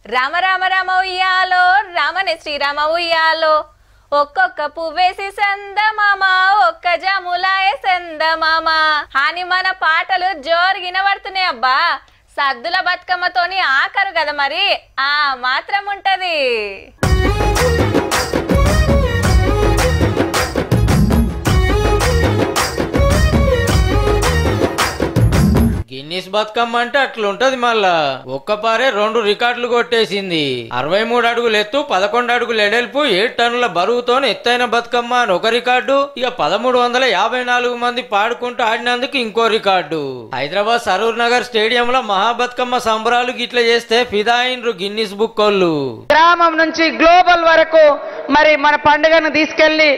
రామ రామ రామ ఉయ్యాలో రామనే శ్రీరామ ఉయ్యాలో ఒక్కొక్క పువ్వేసి సందమామ ఒక్క జములాయే సందమామ అని మన పాటలు జోరు వినబడుతున్నాయి అబ్బా. సద్దుల బతుకమ్మతోని ఆఖరు కదా మరి ఆ మాత్రం ఉంటది. గిన్నిస్ బతుకమ్మ అంటే అట్లుంటది. మళ్ళా ఒక్కపారే 2 రికార్డులు కొట్టేసింది. 63 అడుగులు ఎత్తు, 11 అడుగులు ఎడల్పు, 7 టన్నుల బరువుతో ఎత్తైన బతుకమ్మ అని ఒక రికార్డు. ఇక 1354 మంది పాడుకుంటూ ఆడినందుకు ఇంకో రికార్డు. హైదరాబాద్ సరూర్ నగర్ స్టేడియంలో మహాబతుకమ్మ సంబరాలు గిట్ల చేస్తే ఫిదా అయినరు గిన్నిస్ బుక్ వాళ్ళు. గ్రామం నుంచి గ్లోబల్ వరకు మరి మన పండుగను తీసుకెళ్లి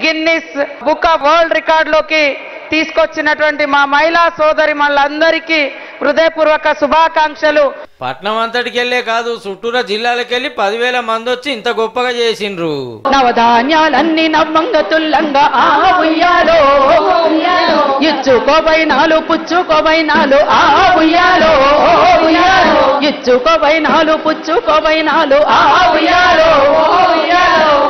గిన్నిస్ బుక్ ఆఫ్ వరల్డ్ రికార్డులోకి తీసుకొచ్చినటువంటి మా మహిళా సోదరి మళ్ళందరికీ హృదయపూర్వక శుభాకాంక్షలు. పట్నం అంతటికి వెళ్లే కాదు, చుట్టూరా జిల్లాలకెళ్లి 10,000 మంది వచ్చి ఇంత గొప్పగా చేసిండ్రు. నవధాన్యాలన్నీ నవ్వంగతుల్లంగా ఆ ఉయ్యాలో, ఇచ్చుకోబైనాలు పుచ్చుకోబైనాలు ఆ ఉయ్యాలో, ఇచ్చుకోబైనాలు పుచ్చుకోబైనాలు ఆ ఉయ్యాలో,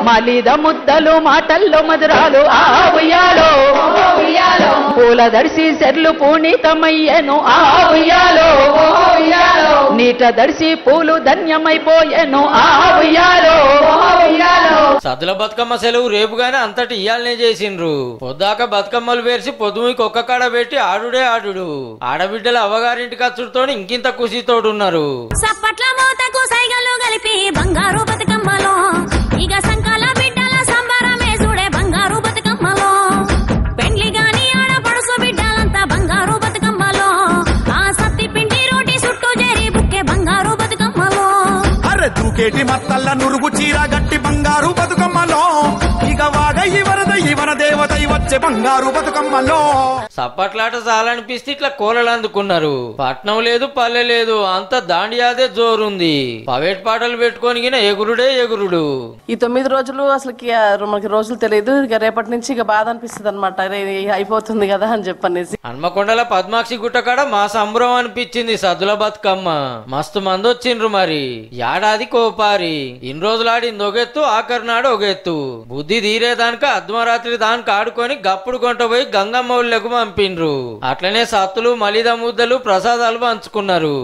మలిద ముద్దలు మాటల్లో మధురాలు ఆ ఉయ్యాలో, పూల దర్శి సెర్లు పూనీతమయ్యను ఆ ఉయ్యాలో, నీట దర్శి పూలు ధన్యమైపోయాను ఆ ఉయ్యాలో. సద్దుల బతుకమ్మ సెలవు రేపుగానే అంతటి ఇయాలనే చేసిండ్రు. పొద్దాక బతుకమ్మలు వేర్చి పొద్దుమికి ఒక్క కాడ పెట్టి ఆడుడే ఆడుడు. ఆడబిడ్డల అవ్వగారింటికి అచ్చుడుతో ఇంకింత ఖుషితోడున్నారు. సప్పట్ల మోతకు సైగలు కలిపి బంగారు బతుకమ్మలో ఇక సంకాల బిడ్డల సంబరమే చూడే బంగారు బతుకమ్మలో. పెండ్లి గాని ఆడపడుసు బిడ్డలంతా బంగారు బతుకమ్మలో. ఆ సత్తి పిండి రోటి చుట్టూ చేరి బుక్కే బంగారు బతుకమ్మలో. అరే దూకేటి మత్తల్ల నురుగు చీర గట్టి బంగారు బతుకమ్మలో. ఇక వాగయి వరదయి వన దేవతై వచ్చే బంగారు బతుకమ్మలో. సప్పట్లాట చాలనిపిస్తే ఇట్లా కోలలు అందుకున్నారు. పట్నం లేదు పల్లె లేదు, అంత దాండియాదే జోరుంది. పవేట్ పాటలు పెట్టుకొని ఎగురుడే ఎగురుడు. ఈ 9 రోజులు అసలుకి మనకి రోజులు తెలియదు. ఇక రేపటి నుంచి ఇక బాధ అనిపిస్తుంది అనమాట, అయిపోతుంది కదా అని చెప్పనేసి. హన్మకొండల పద్మాక్షి గుట్టకాడ మా సంబరం అనిపించింది సద్దుల బతుకమ్మ. మస్తు మంది వచ్చిండ్రు. మరి ఏడాది కోపారి ఇన్ని రోజులు ఆడింది ఒగెత్తు, ఆఖరి నాడు ఒగెత్తు. బుద్ధి తీరేదానిక అర్ధమరాత్రి దానికి ఆడుకొని గప్పుడు కొంట పోయి గంగమ్మ ఊళ్ళకు పంపిండ్రు. అట్లనే సత్తులు మలిద ముద్దలు ప్రసాదాలు పంచుకున్నారు.